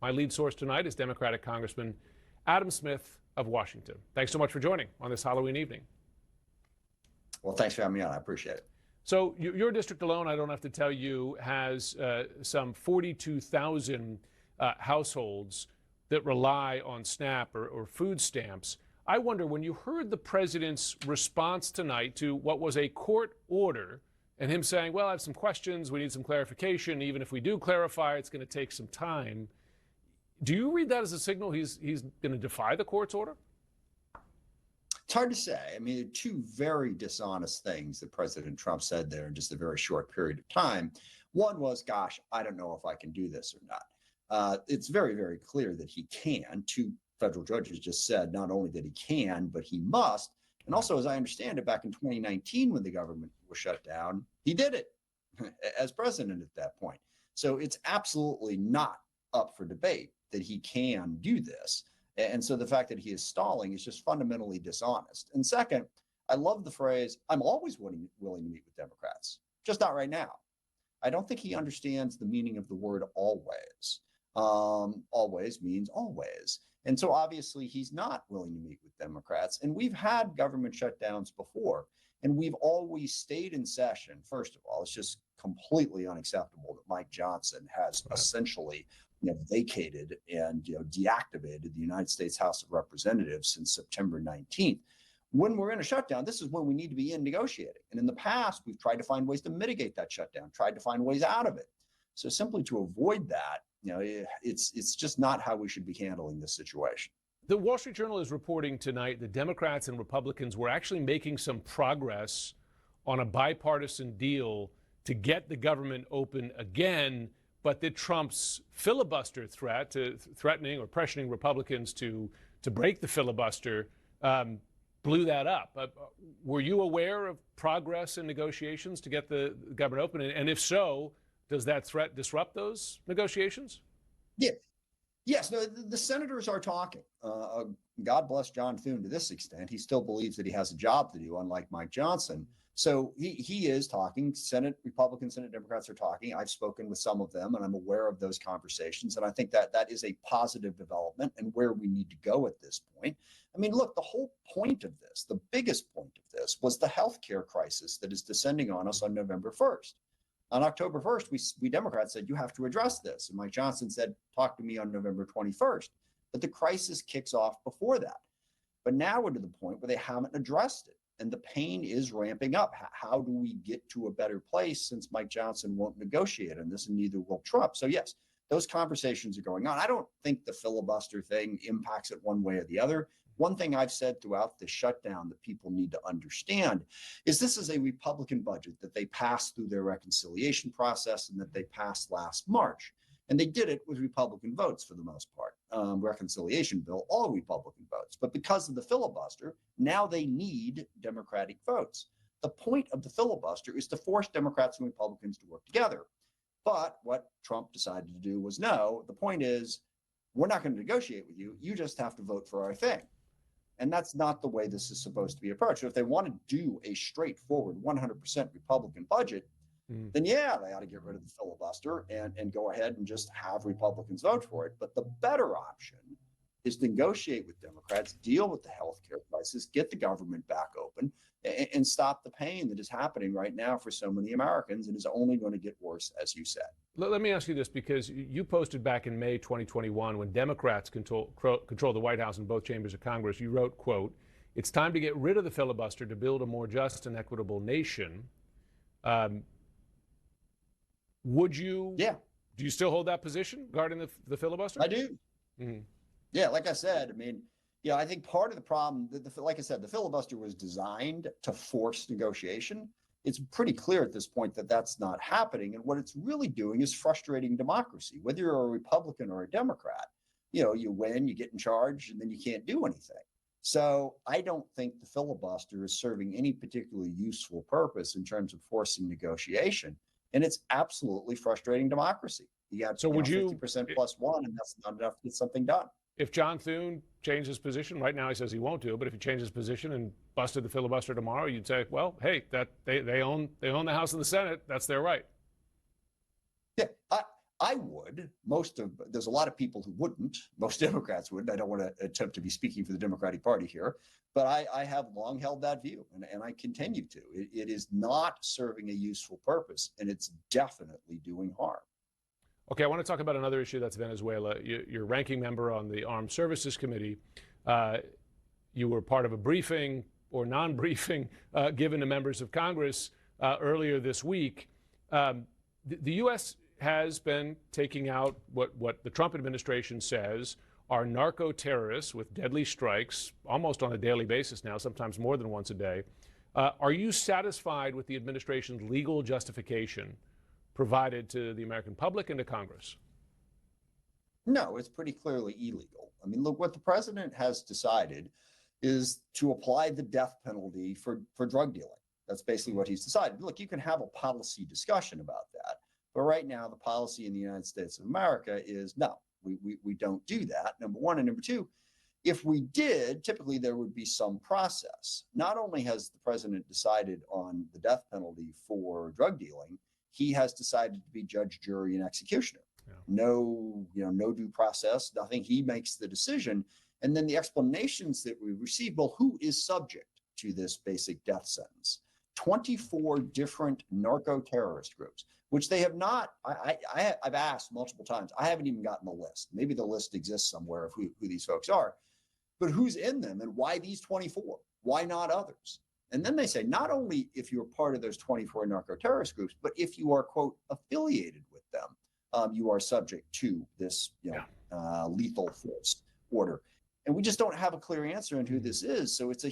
My lead source tonight is Democratic Congressman Adam Smith of Washington. Thanks so much for joining on this Halloween evening. Well, thanks for having me on. I appreciate it. So your district alone, I don't have to tell you, has some 42,000 households that rely on SNAP or food stamps. I wonder, when you heard the president's response tonight to what was a court order and him saying, well, I have some questions, we need some clarification, even if we do clarify, it's going to take some time. Do you read that as a signal he's going to defy the court's order? It's hard to say. I mean, two very dishonest things that President Trump said there in just a very short period of time. One was, gosh, I don't know if I can do this or not. It's very, very clear that he can. Two federal judges just said not only that he can, but he must. And also, as I understand it, back in 2019, when the government was shut down, he did it as president at that point. So it's absolutely not up for debate that he can do this. And so the fact that he is stalling is just fundamentally dishonest. And second, I love the phrase, I'm always willing to meet with Democrats, just not right now. I don't think he understands the meaning of the word always. Always means always. And so obviously he's not willing to meet with Democrats. And we've had government shutdowns before, and we've always stayed in session. First of all, it's just completely unacceptable that Mike Johnson has essentially vacated and deactivated the United States House of Representatives since September 19th. When we're in a shutdown, this is when we need to be in negotiating. And in the past, we've tried to find ways to mitigate that shutdown, tried to find ways out of it. So simply to avoid that, it's just not how we should be handling this situation. The Wall Street Journal is reporting tonight that Democrats and Republicans were actually making some progress on a bipartisan deal to get the government open again, but that Trump's filibuster threat, threatening or pressuring Republicans to break the filibuster, blew that up. Were you aware of progress in negotiations to get the government open? And if so, does that threat disrupt those negotiations? Yeah. Yes. No, the senators are talking. God bless John Thune to this extent. He still believes that he has a job to do, unlike Mike Johnson. So he is talking. Senate Republicans, Senate Democrats are talking. I've spoken with some of them, and I'm aware of those conversations. And I think that is a positive development and where we need to go at this point. I mean, look, the whole point of this, the biggest point of this, was the healthcare crisis that is descending on us on November 1st. On October 1st, we Democrats said, you have to address this. And Mike Johnson said, talk to me on November 21st. But the crisis kicks off before that. But now we're to the point where they haven't addressed it. And the pain is ramping up. How do we get to a better place since Mike Johnson won't negotiate on this and neither will Trump? So yes, those conversations are going on. I don't think the filibuster thing impacts it one way or the other. One thing I've said throughout the shutdown that people need to understand is this is a Republican budget that they passed through their reconciliation process and that they passed last March. And they did it with Republican votes for the most part. Reconciliation bill, all Republican votes. But because of the filibuster, now they need Democratic votes. The point of the filibuster is to force Democrats and Republicans to work together. But what Trump decided to do was no, the point is, we're not going to negotiate with you. You just have to vote for our thing. And that's not the way this is supposed to be approached. So if they want to do a straightforward 100% Republican budget, then yeah, they ought to get rid of the filibuster and go ahead and just have Republicans vote for it. But the better option is negotiate with Democrats, deal with the healthcare crisis, get the government back open, and stop the pain that is happening right now for so many Americans and is only going to get worse, as you said. Let me ask you this, because you posted back in May 2021, when Democrats control the White House and both chambers of Congress, you wrote, quote, "It's time to get rid of the filibuster to build a more just and equitable nation." Would you? Yeah. Do you still hold that position regarding the filibuster? I do. Mm-hmm. Yeah, like I said, I mean, I think part of the problem, like I said, the filibuster was designed to force negotiation. It's pretty clear at this point that that's not happening. And what it's really doing is frustrating democracy, whether you're a Republican or a Democrat. You win, you get in charge, and then you can't do anything. So I don't think the filibuster is serving any particularly useful purpose in terms of forcing negotiation. And it's absolutely frustrating democracy. You got 50% plus one, and that's not enough to get something done. If John Thune changed his position, right now he says he won't do it, but if he changed his position and busted the filibuster tomorrow, you'd say, well, hey, that they own the House and the Senate. That's their right. Yeah, I would. There's a lot of people who wouldn't. Most Democrats wouldn't. I don't want to attempt to be speaking for the Democratic Party here, but I have long held that view, and I continue to. It is not serving a useful purpose, and it's definitely doing harm. Okay, I want to talk about another issue, that's Venezuela. You're ranking member on the Armed Services Committee. You were part of a briefing or non-briefing given to members of Congress earlier this week. The U.S. has been taking out what the Trump administration says are narco-terrorists with deadly strikes almost on a daily basis now, sometimes more than once a day. Are you satisfied with the administration's legal justification provided to the American public and to Congress? No, it's pretty clearly illegal. I mean, look, what the president has decided is to apply the death penalty for drug dealing. That's basically what he's decided. Look, you can have a policy discussion about that, but right now the policy in the United States of America is no, we don't do that, number one. And number two, if we did, typically there would be some process. Not only has the president decided on the death penalty for drug dealing, he has decided to be judge, jury, and executioner. Yeah. No due process, nothing. He makes the decision. And then the explanations that we receive, well, who is subject to this basic death sentence? 24 different narco-terrorist groups, which they have not, I've asked multiple times. I haven't even gotten the list. Maybe the list exists somewhere of who these folks are, but who's in them and why these 24? Why not others? And then they say, not only if you're part of those 24 narco-terrorist groups, but if you are, quote, affiliated with them, you are subject to this lethal force order. And we just don't have a clear answer on who this is. So it's a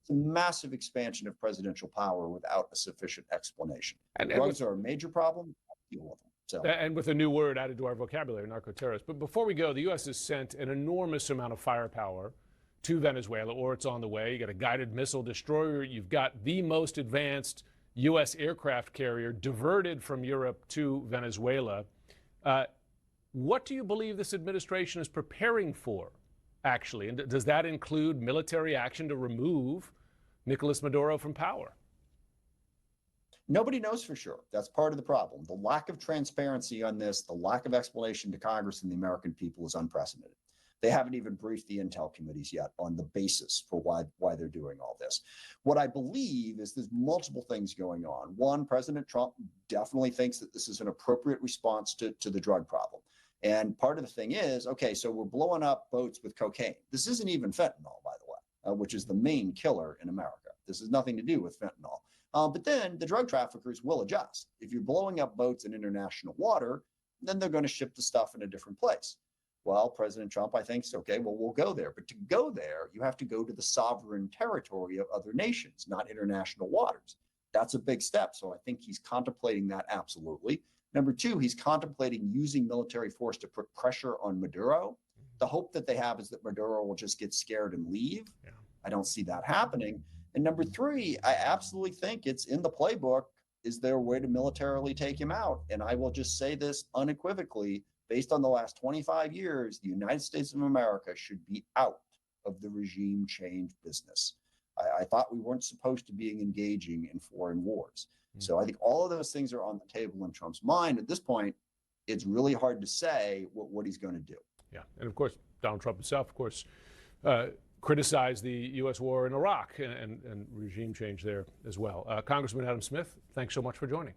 massive expansion of presidential power without a sufficient explanation. And drugs are a major problem. Deal with them. So. And with a new word added to our vocabulary, narco-terrorist. But before we go, the U.S. has sent an enormous amount of firepower to Venezuela, or it's on the way. You got a guided missile destroyer. You've got the most advanced U.S. aircraft carrier diverted from Europe to Venezuela. What do you believe this administration is preparing for, actually? And does that include military action to remove Nicolas Maduro from power? Nobody knows for sure. That's part of the problem. The lack of transparency on this, the lack of explanation to Congress and the American people is unprecedented. They haven't even briefed the intel committees yet on the basis for why they're doing all this. What I believe is there's multiple things going on. One, President Trump definitely thinks that this is an appropriate response to the drug problem. And part of the thing is, okay, so we're blowing up boats with cocaine. This isn't even fentanyl, by the way, which is the main killer in America. This has nothing to do with fentanyl. But then the drug traffickers will adjust. If you're blowing up boats in international water, then they're going to ship the stuff in a different place. Well, President Trump, I think, okay, well, we'll go there. But to go there, you have to go to the sovereign territory of other nations, not international waters. That's a big step. So I think he's contemplating that absolutely. Number two, he's contemplating using military force to put pressure on Maduro. The hope that they have is that Maduro will just get scared and leave. Yeah. I don't see that happening. And number three, I absolutely think it's in the playbook. Is there a way to militarily take him out? And I will just say this unequivocally. Based on the last 25 years, the United States of America should be out of the regime change business. I thought we weren't supposed to be engaging in foreign wars. So I think all of those things are on the table in Trump's mind. At this point, it's really hard to say what he's going to do. Yeah. And of course, Donald Trump himself, of course, criticized the U.S. war in Iraq and regime change there as well. Congressman Adam Smith, thanks so much for joining.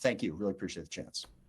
Thank you. Really appreciate the chance.